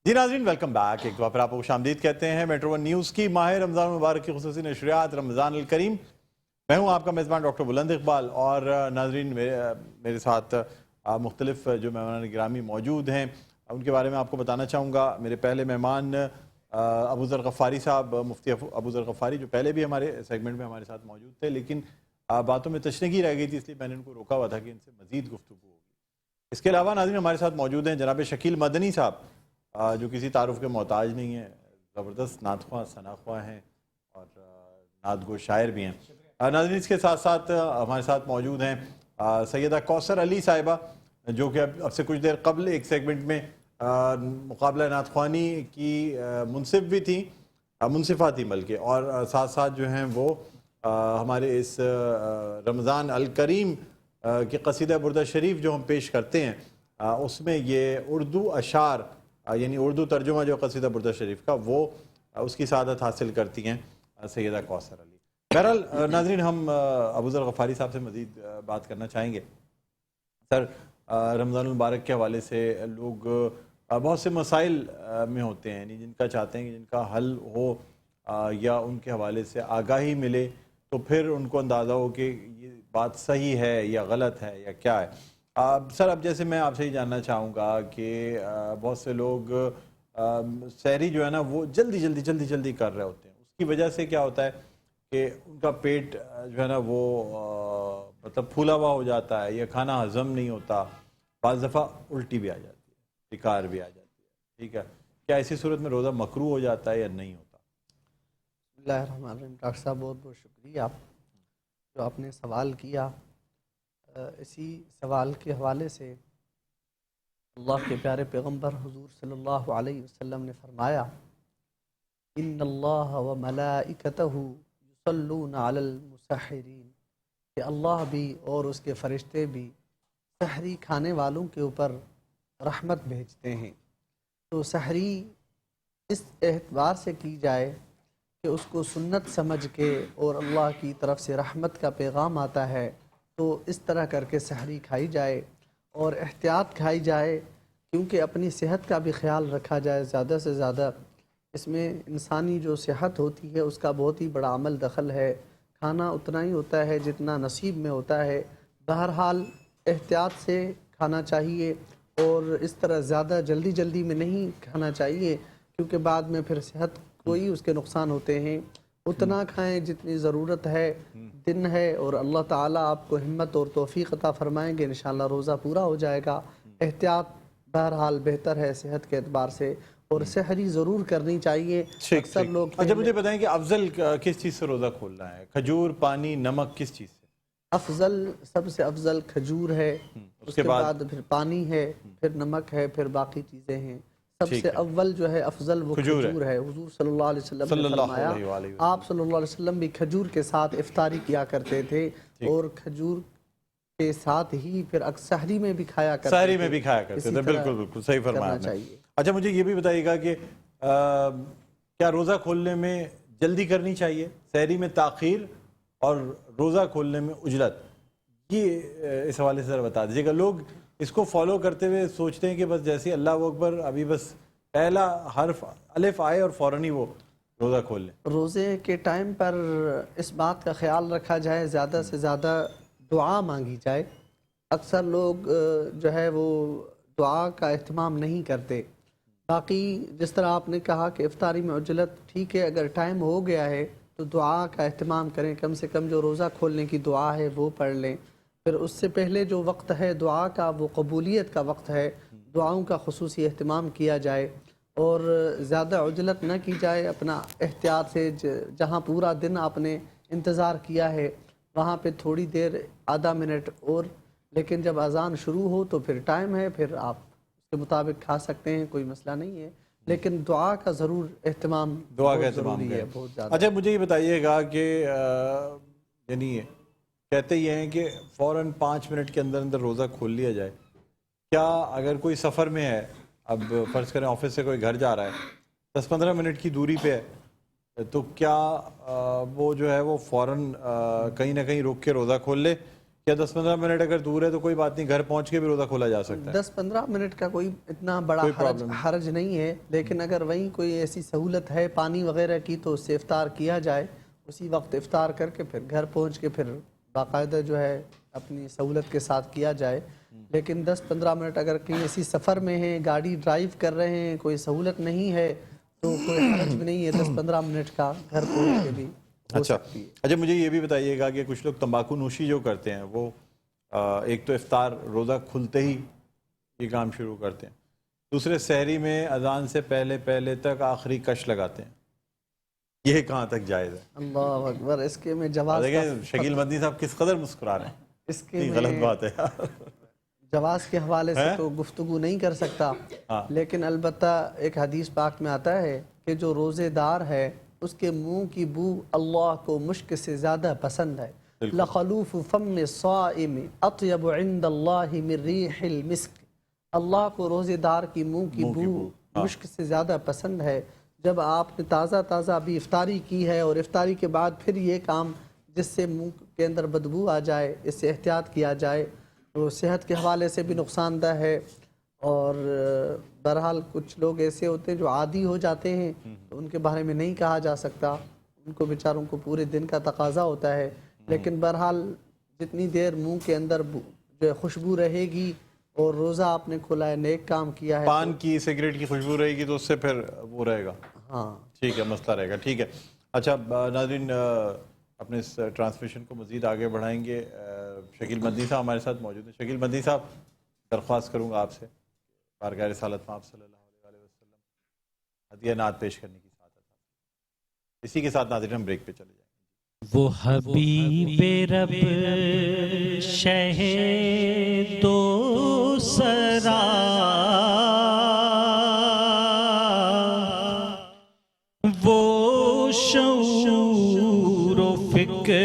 जी नाज़रीन, welcome back. एक बार फिर आपको खुशामदीद कहते हैं मेट्रो वन न्यूज़ की माह रमज़ान मुबारक की खुसूसी नशरियात रमज़ान अल करीम। मैं हूँ आपका मेज़बान डॉक्टर बुलंद इकबाल और नाज़रीन मेरे साथ मुख्तलिफ जो मेहमान गिरामी मौजूद हैं उनके बारे में आपको बताना चाहूँगा। मेरे पहले मेहमान अबू ज़र गफ़ारी साहब, मुफ्ती अबू ज़र गफ़ारी, जो पहले भी हमारे सेगमेंट में हमारे साथ मौजूद थे, लेकिन बातों में तशनीकी रह गई थी, इसलिए मैंने उनको रोका हुआ था कि इनसे मज़ीद गुफ्तगू होगी। इसके अलावा नाज़रीन हमारे साथ मौजूद हैं जनाब शकील मदनी साहब, जो किसी तारुफ के मोहताज नहीं है, ज़बरदस्त नातख्वां सनाख्वां हैं और नातगो शायर भी हैं। नाज़रीन इसके साथ साथ हमारे साथ मौजूद हैं सैयदा कौसर अली साहिबा, जो कि अब से कुछ देर कबल एक सेगमेंट में मुकाबला नातख्वानी की मुनसिफ भी थी, मुनसिफा थी बल्कि, और साथ साथ जो हैं वो हमारे इस रमज़ान अल करीम के क़सीदा बुर्दा शरीफ जो हम पेश करते हैं उसमें ये उर्दू अशार यानी उर्दू तर्जुमा जो क़सीदा बुर्दा शरीफ का, वो उसकी सआदत हासिल करती हैं सैयदा कौसर अली। बहरहाल नाज़रीन, हम अबू ज़र गफ़ारी साहब से मज़ीद बात करना चाहेंगे। सर, रमज़ान मुबारक के हवाले से लोग बहुत से मसाइल में होते हैं, यानी जिनका चाहते हैं कि जिनका हल हो या उनके हवाले से आगाही मिले, तो फिर उनको अंदाज़ा हो कि ये बात सही है या गलत है या क्या है। सर, अब जैसे मैं आपसे ही जानना चाहूँगा कि बहुत से लोग सहरी जो है ना वो जल्दी कर रहे होते हैं। उसकी वजह से क्या होता है कि उनका पेट जो है ना वो मतलब फूला हुआ हो जाता है या खाना हज़म नहीं होता, बाज़ दफ़ा उल्टी भी आ जाती है, शिकार भी आ जाती है। ठीक है, क्या ऐसी सूरत में रोज़ा मकरूह हो जाता है या नहीं होता? डॉक्टर साहब, बहुत बहुत शुक्रिया जो आपने सवाल किया। इसी सवाल के हवाले से अल्लाह के प्यारे पैगंबर हुजूर सल्लल्लाहु अलैहि वसल्लम ने फरमाया, इन्नल्लाह व मलाइकतहु युसल्लूना अलल मुसहरीन, कि अल्लाह भी और उसके फ़रिश्ते भी सहरी खाने वालों के ऊपर रहमत भेजते हैं। तो सहरी इस एतबार से की जाए कि उसको सुन्नत समझ के और अल्लाह की तरफ से रहमत का पैगाम आता है, तो इस तरह करके सहरी खाई जाए और एहतियात खाई जाए, क्योंकि अपनी सेहत का भी ख्याल रखा जाए ज़्यादा से ज़्यादा। इसमें इंसानी जो सेहत होती है उसका बहुत ही बड़ा अमल दखल है। खाना उतना ही होता है जितना नसीब में होता है। बहरहाल एहतियात से खाना चाहिए और इस तरह ज़्यादा जल्दी में नहीं खाना चाहिए, क्योंकि बाद में फिर सेहत कोई उसके नुकसान होते हैं। उतना खाएं जितनी ज़रूरत है, दिन है, और अल्लाह ताला आपको हिम्मत और तौफीक अता फरमाएंगे, इंशाअल्लाह रोज़ा पूरा हो जाएगा। एहतियात बहरहाल बेहतर है सेहत के एतबार से, और सहरी ज़रूर करनी चाहिए। अक्सर लोग अच्छा, मुझे बताएं कि अफजल किस चीज़ से रोज़ा खोलना है? खजूर, पानी, नमक, किस चीज़ से? अफजल, सबसे अफजल खजूर है, उसके बाद फिर पानी है, फिर नमक है, फिर बाकी चीज़ें हैं। सबसे अव्वल जो है अफजल वो खजूर है। हुजूर सल्लल्लाहु अलैहि वसल्लम ने फरमाया, आप सल्लल्लाहु अलैहि वसल्लम भी खजूर के साथ इफ्तारी किया करते थे, और खजूर के साथ ही फिर सहरी में भी खाया करते थे। सहरी में भी खाया करते थे, बिल्कुल सही फरमाया आपने। अच्छा, मुझे ये भी बताइएगा कि क्या रोज़ा खोलने में जल्दी करनी चाहिए, सहरी में ताख़ीर और रोज़ा खोलने में उजलत, ये इस हवाले से ज़रा बता दीजिएगा। लोग इसको फॉलो करते हुए सोचते हैं कि बस जैसे अल्लाह अकबर, अभी बस पहला हर्फ अलिफ आए और फ़ौरन ही वो रोज़ा खोल लें। रोज़े के टाइम पर इस बात का ख्याल रखा जाए, ज़्यादा से ज़्यादा दुआ मांगी जाए। अक्सर लोग जो है वो दुआ का एहतमाम नहीं करते। बाकी जिस तरह आपने कहा कि इफ्तारी में उजलत, ठीक है, अगर टाइम हो गया है तो दुआ का एहतमाम करें, कम से कम जो रोज़ा खोलने की दुआ है वो पढ़ लें। फिर उससे पहले जो वक्त है दुआ का, वो कबूलियत का वक्त है, दुआओं का खुसूसी एहतमाम किया जाए और ज़्यादा उजलत न की जाए। अपना एहतियात से जहाँ पूरा दिन आपने इंतज़ार किया है वहाँ पे थोड़ी देर, आधा मिनट और, लेकिन जब अज़ान शुरू हो तो फिर टाइम है, फिर आप उसके मुताबिक खा सकते हैं, कोई मसला नहीं है। लेकिन दुआ का ज़रूर एहतमाम, दुआ का एहतमाम है बहुत ज़्यादा। अच्छा, मुझे ये बताइएगा कि यानी कहते ही हैं कि फ़ौरन 5 मिनट के अंदर अंदर रोज़ा खोल लिया जाए। क्या अगर कोई सफ़र में है, अब फ़र्ज़ करें ऑफिस से कोई घर जा रहा है, 10-15 मिनट की दूरी पे है, तो क्या वो जो है वो फ़ौरन कहीं ना कहीं रुक के रोज़ा खोल ले, کیا 10-15 منٹ اگر دور ہے تو کوئی بات نہیں، گھر پہنچ کے بھی روزہ کھولا جا سکتا ہے؟ 10-15 منٹ کا کوئی اتنا بڑا حرج نہیں ہے، لیکن اگر وہیں کوئی ایسی سہولت ہے پانی وغیرہ کی تو اس سے افطار کیا جائے، اسی وقت افطار کر کے پھر گھر پہنچ کے پھر باقاعدہ جو ہے اپنی سہولت کے ساتھ کیا جائے۔ لیکن 10-15 منٹ اگر کہیں ایسی سفر میں ہیں، گاڑی ڈرائیو کر رہے ہیں، کوئی سہولت نہیں ہے تو کوئی حرج بھی نہیں ہے 10-15 منٹ کا، گھر پہنچ کے بھی ہو سکتی ہے۔ اچھا مجھے یہ بھی بتائیے گا کہ کچھ لوگ تمباکو نوشی جو کرتے ہیں وہ ایک تو افطار روزہ کھلتے ہی یہ کام شروع کرتے ہیں، دوسرے سحری میں اذان سے پہلے تک آخری کش لگاتے ہیں، یہ کہاں تک جائز ہے؟ اللہ اکبر، اس کے میں جواز دیکھیں شکیل مدنی صاحب کس قدر مسکرا رہے ہیں، اس کے غلط بات ہے جواز کے حوالے سے تو گفتگو نہیں کر سکتا، لیکن البتہ ایک حدیث پاک میں آتا ہے کہ جو روزے دار ہے اس کے منہ کی بو اللہ کو مشک سے زیادہ پسند ہے۔ لخلوف فم الصائم اطیب عند اللہ من ریح المسک، اللہ کو روزے دار کی منہ کی بو مشک سے زیادہ پسند ہے۔ جب آپ نے تازہ ابھی افطاری کی ہے اور افطاری کے بعد پھر یہ کام جس سے منہ کے اندر بدبو آ جائے، اس سے احتیاط کیا جائے، تو صحت کے حوالے سے بھی نقصان دہ ہے۔ اور بہرحال کچھ لوگ ایسے ہوتے ہیں جو عادی ہو جاتے ہیں، تو ان کے بارے میں نہیں کہا جا سکتا، ان کو بیچاروں کو پورے دن کا تقاضا ہوتا ہے، لیکن بہرحال جتنی دیر منہ کے اندر جو خوشبو رہے گی اور روزہ آپ نے کھولا ہے، نیک کام کیا ہے، پان کی سگریٹ کی خوشبو رہے گی تو اس سے پھر وہ رہے گا، ہاں ٹھیک ہے، مسئلہ رہے گا، ٹھیک ہے۔ اچھا ناظرین اپنے اس ٹرانسمیشن کو مزید آگے بڑھائیں گے، شکیل مدنی صاحب ہمارے ساتھ موجود ہیں۔ شکیل مدنی صاحب درخواست کروں گا آپ سے بارگاہ رسالت میں آپ صلی اللہ علیہ وسلم ہدیہ نعت پیش کرنے کی سعادت، اسی کے ساتھ ناظرین ہم بریک پہ چلے جائیں گے۔ وہ حبیب رب شہ دو سرا وہ شعور و فکر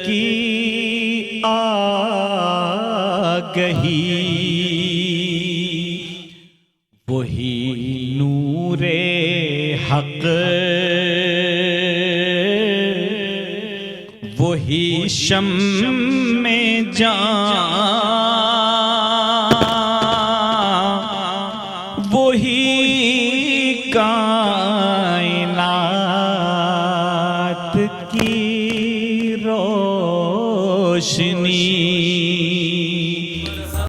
کی آگہی، وہی نور حق، وہی شمع جان، وہی کائنات